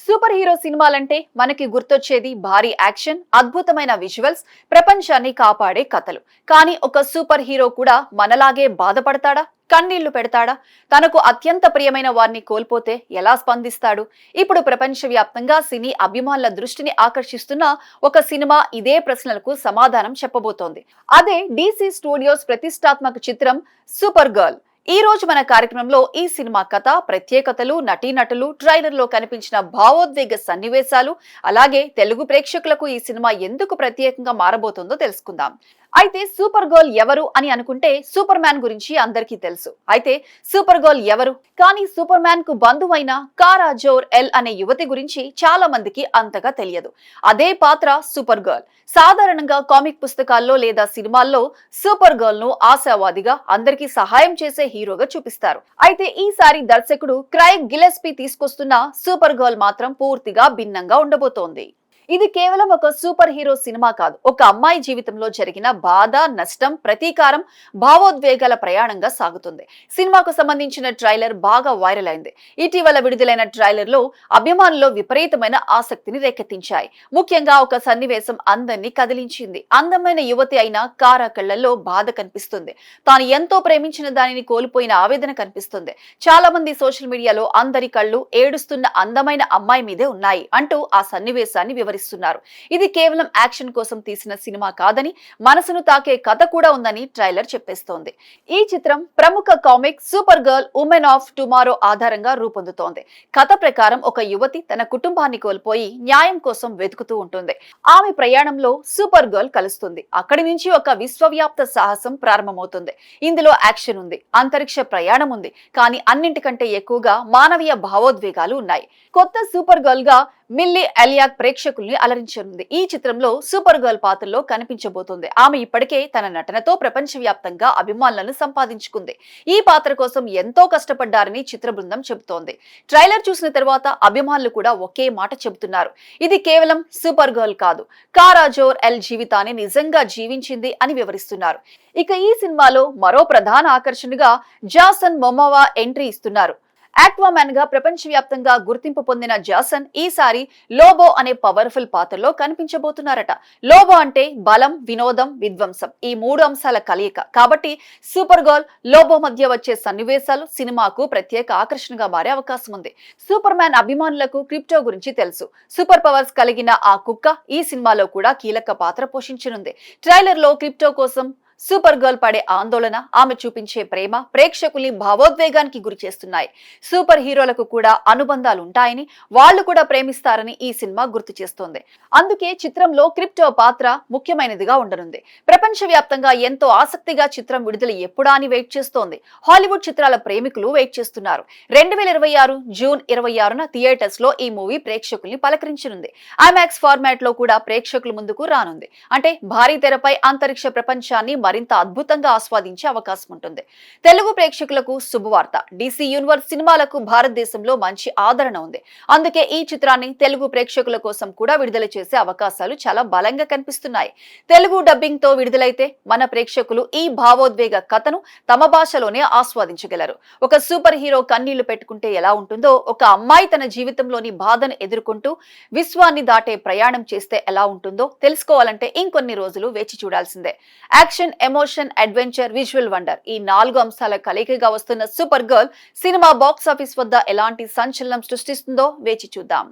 Super hero సినిమాలంటే మనకి గుర్తొచ్చేది భారీ యాక్షన్, అద్భుతమైన విజువల్స్, ప్రపంచాన్ని కాపాడే కథలు. కానీ ఒక సూపర్ హీరో కూడా మనలాగే బాధపడతాడా? కన్నీళ్లు పెడతాడా? తనకు అత్యంత ప్రియమైన వారిని కోల్పోతే ఎలా స్పందిస్తాడు? ఇప్పుడు ప్రపంచవ్యాప్తంగా సినీ అభిమానుల దృష్టిని ఆకర్షిస్తున్న ఒక సినిమా ఇదే ప్రశ్నలకు సమాధానం చెప్పబోతోంది. అదే డీసీ స్టూడియోస్ ప్రతిష్టాత్మక చిత్రం సూపర్ గర్ల్. ఈ రోజు మన కార్యక్రమంలో ఈ సినిమా కథ, ప్రత్యేకతలు, నటీనటులు, ట్రైలర్ లో కనిపించిన భావోద్వేగ సన్నివేశాలు, అలాగే తెలుగు ప్రేక్షకులకు ఈ సినిమా ఎందుకు ప్రత్యేకంగా మారబోతుందో తెలుసుకుందాం. అయితే సూపర్ గర్ల్ ఎవరు అని అనుకుంటే సూపర్ మ్యాన్ గురించి అందరికీ తెలుసు. అయితే సూపర్ గర్ల్ ఎవరు? కానీ సూపర్ మ్యాన్ కు బంధువైన కారా జోర్ ఎల్ అనే యువతి గురించి చాలా మందికి అంతగా తెలియదు. అదే పాత్ర సూపర్ గర్ల్. సాధారణంగా కామిక్ పుస్తకాల్లో లేదా సినిమాల్లో సూపర్ గర్ల్ ను ఆశావాదిగా, అందరికీ సహాయం చేసే హీరోగా చూపిస్తారు. అయితే ఈసారి దర్శకుడు క్రైగ్ గిలెస్పీ తీసుకొస్తున్న సూపర్ గర్ల్ మాత్రం పూర్తిగా భిన్నంగా ఉండబోతోంది. ఇది కేవలం ఒక సూపర్ హీరో సినిమా కాదు. ఒక అమ్మాయి జీవితంలో జరిగిన బాధ, నష్టం, ప్రతీకారం, భావోద్వేగాల ప్రయాణంగా సాగుతుంది. సినిమాకు సంబంధించిన ట్రైలర్ బాగా వైరల్ అయింది. ఇటీవల విడుదలైన ట్రైలర్ లో అభిమానుల్లో విపరీతమైన ఆసక్తిని రేకెత్తించాయి. ముఖ్యంగా ఒక సన్నివేశం అందరినీ కదిలించింది. అందమైన యువతి అయిన కారా కళ్లలో బాధ కనిపిస్తుంది. తాను ఎంతో ప్రేమించిన దానిని కోల్పోయిన ఆవేదన కనిపిస్తుంది. చాలా మంది సోషల్ మీడియాలో అందరి కళ్ళు ఏడుస్తున్న అందమైన అమ్మాయి మీదే ఉన్నాయి అంటూ ఆ సన్నివేశాన్ని వివరిస్తున్నారు. ఇది కేవలం యాక్షన్ కోసం తీసిన సినిమా కాదని, మనసును తాకే కథ కూడా ఉందని ట్రైలర్ చెప్పేస్తోంది. ఈ చిత్రం ప్రముఖ comic super girl women of tomorrow ఆధారంగా రూపొందుతోంది. కథ ప్రకారం ఒక యువతి తన కుటుంబాన్ని కోల్పోయి న్యాయం కోసం వెతుకుతూ ఉంటుంది. ఆమె ప్రయాణంలో సూపర్ గర్ల్ కలుస్తుంది. అక్కడి నుంచి ఒక విశ్వవ్యాప్త సాహసం ప్రారంభమవుతుంది. ఇందులో యాక్షన్ ఉంది, అంతరిక్ష ప్రయాణం ఉంది, కానీ అన్నింటికంటే ఎక్కువగా మానవీయ భావోద్వేగాలు ఉన్నాయి. కొత్త సూపర్ గర్ల్ గా మిల్లీ ఎలియాక్ ప్రేక్షకుల్ని అలరించనుంది. ఈ చిత్రంలో సూపర్ గర్ల్ పాత్రలో కనిపించబోతుంది. ఆమె ఇప్పటికే తన నటనతో ప్రపంచవ్యాప్తంగా అభిమానులను సంపాదించుకుంది. ఈ పాత్ర కోసం ఎంతో కష్టపడ్డారని చిత్ర బృందం చెబుతోంది. ట్రైలర్ చూసిన తర్వాత అభిమానులు కూడా ఒకే మాట చెబుతున్నారు. ఇది కేవలం సూపర్ గర్ల్ కాదు, కారా జోర్ ఎల్ జీవితాన్ని నిజంగా జీవించింది అని వివరిస్తున్నారు. ఇక ఈ సినిమాలో మరో ప్రధాన ఆకర్షణగా జాసన్ మొమోవా ఎంట్రీ ఇస్తున్నారు. ఆక్వామ్యాన్ గా ప్రపంచవ్యాప్తంగా గుర్తింపు పొందిన జాసన్ ఈసారి లోబో అనే పవర్ఫుల్ పాత్రలో కనిపించబోతున్నారట. లోబో అంటే బలం, వినోదం, విధ్వంసం, ఈ మూడు అంశాల కలయిక. కాబట్టి సూపర్ గర్ల్, లోబో మధ్య వచ్చే సన్నివేశాలు సినిమాకు ప్రత్యేక ఆకర్షణగా మారే అవకాశం ఉంది. సూపర్ మ్యాన్ అభిమానులకు క్రిప్టో గురించి తెలుసు. సూపర్ పవర్స్ కలిగిన ఆ కుక్క ఈ సినిమాలో కూడా కీలక పాత్ర పోషించనుంది. ట్రైలర్ లో క్రిప్టో కోసం సూపర్ గర్ల్ పడే ఆందోళన, ఆమె చూపించే ప్రేమ ప్రేక్షకుల్ని భావోద్వేగానికి గురి చేస్తున్నాయి. సూపర్ హీరోలకు కూడా అనుబంధాలు ఉంటాయని, వాళ్ళు కూడా ప్రేమిస్తారని ఈ సినిమా గుర్తు చేస్తోంది. అందుకే చిత్రంలో క్రిప్టో పాత్ర ముఖ్యమైనదిగా ఉండనుంది. ప్రపంచవ్యాప్తంగా ఎంతో ఆసక్తిగా చిత్రం విడుదల ఎప్పుడా అని వెయిట్ చేస్తోంది. హాలీవుడ్ చిత్రాల ప్రేమికులు వెయిట్ చేస్తున్నారు. 2026 జూన్ 26న థియేటర్స్ లో ఈ మూవీ ప్రేక్షకుల్ని పలకరించనుంది. ఐమాక్స్ ఫార్మాట్ లో కూడా ప్రేక్షకుల ముందుకు రానుంది. అంటే భారీ తెరపై అంతరిక్ష ప్రపంచాన్ని మరింత అద్భుతంగా ఆస్వాదించే అవకాశం ఉంటుంది. తెలుగు ప్రేక్షకులకు శుభవార్త. డీసీ యూనివర్స్ సినిమాలకు భారతదేశంలో మంచి ఆదరణ ఉంది. అందుకే ఈ చిత్రాన్ని తెలుగు ప్రేక్షకుల కోసం కూడా విడుదల చేసే అవకాశాలు చాలా బలంగా కనిపిస్తున్నాయి. తెలుగు డబ్బింగ్ తో విడుదలైతే మన ప్రేక్షకులు ఈ భావోద్వేగ కథను తమ భాషలోనే ఆస్వాదించగలరు. ఒక సూపర్ హీరో కన్నీళ్లు పెట్టుకుంటే ఎలా ఉంటుందో, ఒక అమ్మాయి తన జీవితంలోని బాధను ఎదుర్కొంటూ విశ్వాన్ని దాటే ప్రయాణం చేస్తే ఎలా ఉంటుందో తెలుసుకోవాలంటే ఇంకొన్ని రోజులు వేచి చూడాల్సిందే. Action, emotion, adventure, visual wonder, ఈ 4 అంశాల కలయికగా వస్తున్న సూపర్ గర్ల్ సినిమా బాక్సాఫీస్ వద్ద ఎలాంటి సంచలనం సృష్టిస్తుందో వేచి చూద్దాం.